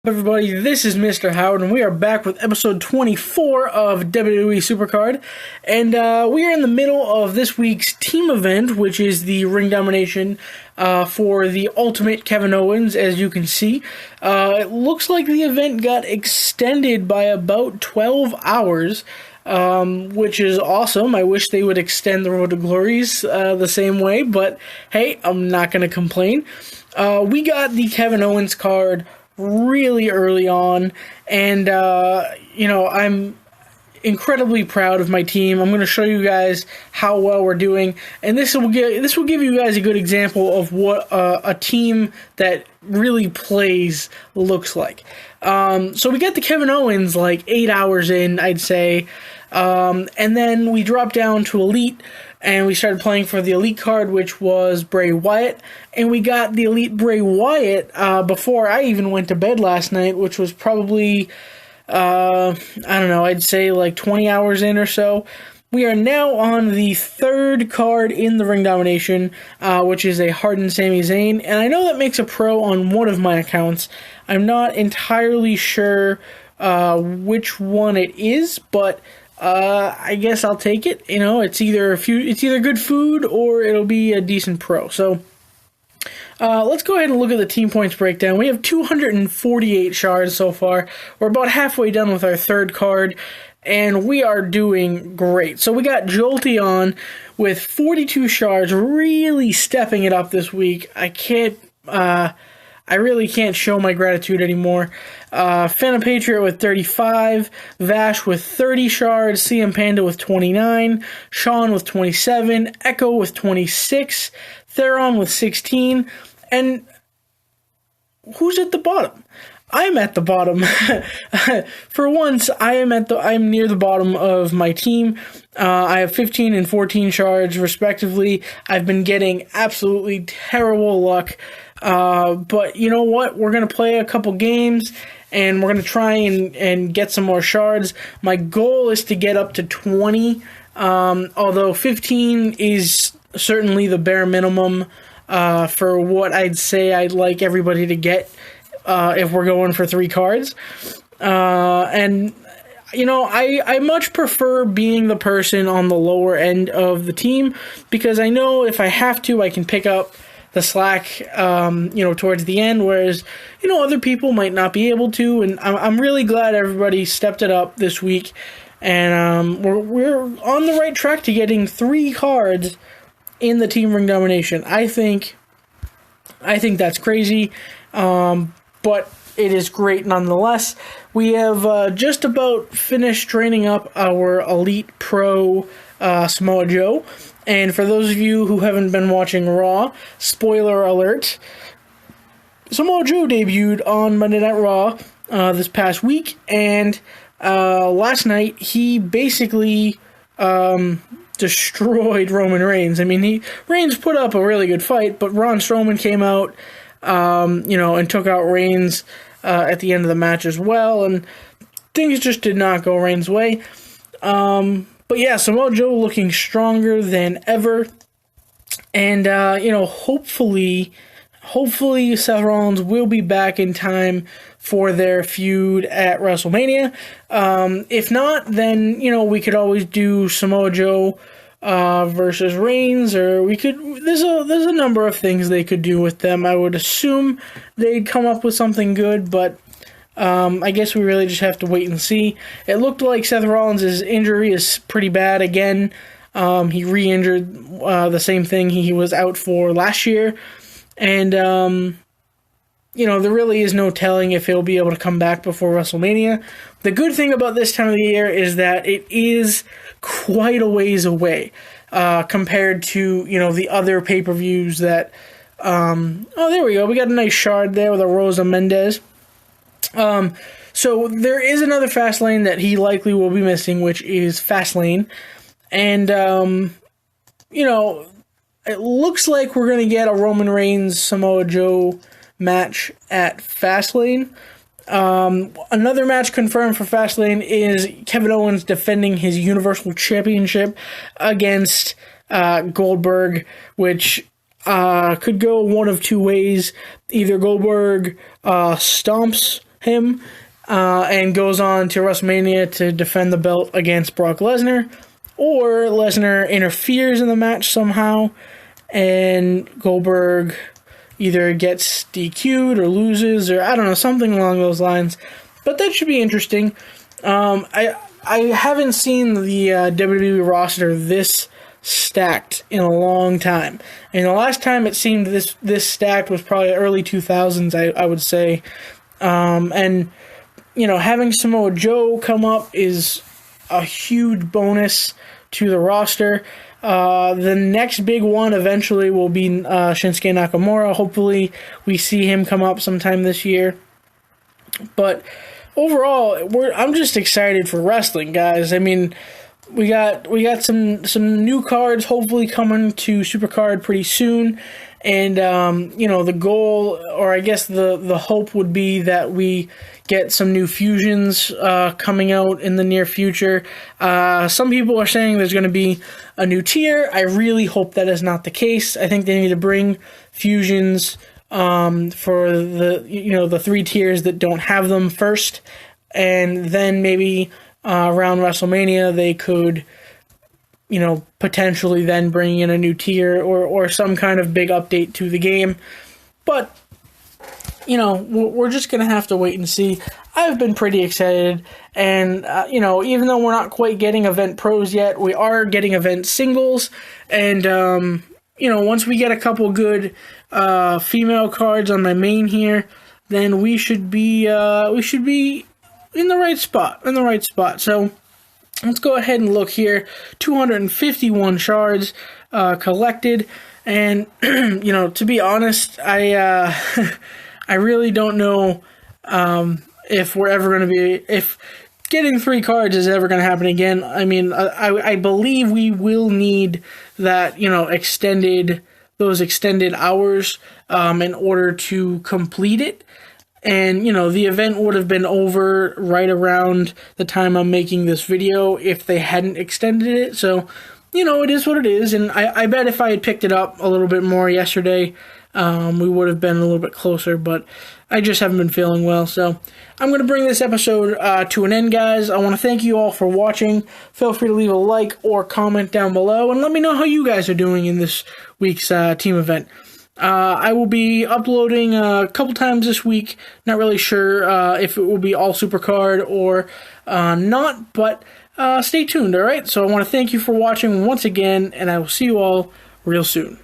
Everybody, this is Mr. Howard, and we are back with episode 24 of WWE Supercard, and we are in the middle of this week's team event, which is the Ring Domination for the Ultimate Kevin Owens, as you can see. It looks like the event got extended by about 12 hours, which is awesome. I wish they would extend the Road to Glories the same way, but hey, I'm not going to complain. We got the Kevin Owens card really early on, and I'm incredibly proud of my team. I'm going to show you guys how well we're doing, and this will give you guys a good example of what a team that really plays looks like. So we got the Kevin Owens like 8 hours in, I'd say, and then we dropped down to Elite, and we started playing for the Elite card, which was Bray Wyatt, and we got the Elite Bray Wyatt before I even went to bed last night, which was probably, I'd say like 20 hours in or so. We are now on the third card in the Ring Domination, which is a hardened Sami Zayn, and I know that makes a pro on one of my accounts. I'm not entirely sure which one it is, but I guess I'll take it. You know, it's either good food or it'll be a decent pro. So let's go ahead and look at the team points breakdown. We have 248 shards so far. We're about halfway done with our third card, and we are doing great. So we got Jolty on with 42 shards, really stepping it up this week. I really can't show my gratitude anymore. Phantom Patriot with 35, Vash with 30 shards, CM Panda with 29, Sean with 27, Echo with 26, Theron with 16, and who's at the bottom? I'm at the bottom. For once, I'm near the bottom of my team. I have 15 and 14 shards, respectively. I've been getting absolutely terrible luck. But you know what? We're going to play a couple games, and we're going to try and get some more shards. My goal is to get up to 20, although 15 is certainly the bare minimum for what I'd say I'd like everybody to get if we're going for 3 cards. And you know, I much prefer being the person on the lower end of the team, because I know if I have to, I can pick up the slack, towards the end, whereas, other people might not be able to, and I'm really glad everybody stepped it up this week, and we're on the right track to getting 3 cards in the Team Ring Domination. I think that's crazy, but it is great nonetheless. We have just about finished training up our Elite Pro Samoa Joe. And for those of you who haven't been watching Raw, spoiler alert, Samoa Joe debuted on Monday Night Raw this past week, and last night he basically destroyed Roman Reigns. I mean, Reigns put up a really good fight, but Braun Strowman came out, and took out Reigns at the end of the match as well, and things just did not go Reigns' way. But yeah, Samoa Joe looking stronger than ever, and hopefully Seth Rollins will be back in time for their feud at WrestleMania. If not, then we could always do Samoa Joe versus Reigns, or we could. There's a number of things they could do with them. I would assume they'd come up with something good, but I guess we really just have to wait and see. It looked like Seth Rollins' injury is pretty bad again. He re-injured the same thing he was out for last year. And, there really is no telling if he'll be able to come back before WrestleMania. The good thing about this time of the year is that it is quite a ways away compared to, the other pay-per-views that... there we go. We got a nice shard there with a Rosa Mendez. So there is another Fastlane that he likely will be missing, which is Fastlane. And, it looks like we're going to get a Roman Reigns Samoa Joe match at Fastlane. Another match confirmed for Fastlane is Kevin Owens defending his Universal Championship against Goldberg, which could go one of two ways. Either Goldberg stomps him, and goes on to WrestleMania to defend the belt against Brock Lesnar, or Lesnar interferes in the match somehow, and Goldberg either gets DQ'd or loses, or I don't know, something along those lines. But that should be interesting. I haven't seen the WWE roster this stacked in a long time. And the last time it seemed this stacked was probably early 2000s, I would say. And, having Samoa Joe come up is a huge bonus to the roster. The next big one eventually will be Shinsuke Nakamura. Hopefully we see him come up sometime this year. But overall, I'm just excited for wrestling, guys. I mean, we got some new cards hopefully coming to Supercard pretty soon, and the goal, or I guess the hope would be that we get some new fusions coming out in the near future. Some people are saying there's going to be a new tier. I really hope that is not the case. I think they need to bring fusions for the 3 tiers that don't have them first, and then maybe around WrestleMania they could potentially then bring in a new tier or some kind of big update to the game. But we're just gonna have to wait and see. I've been pretty excited, and even though we're not quite getting event pros yet, we are getting event singles, and once we get a couple good female cards on my main here, then we should be in the right spot. So let's go ahead and look here. 251 shards collected, and to be honest, I really don't know if we're ever going to be, if getting 3 cards is ever going to happen again. I mean, I believe we will need that, those extended hours in order to complete it. And, the event would have been over right around the time I'm making this video if they hadn't extended it. So, it is what it is. And I bet if I had picked it up a little bit more yesterday, we would have been a little bit closer, but I just haven't been feeling well. So I'm going to bring this episode to an end, guys. I want to thank you all for watching. Feel free to leave a like or comment down below, and let me know how you guys are doing in this week's team event. I will be uploading a couple times this week. Not really sure if it will be all Supercard or not, but stay tuned, alright? So I want to thank you for watching once again, and I will see you all real soon.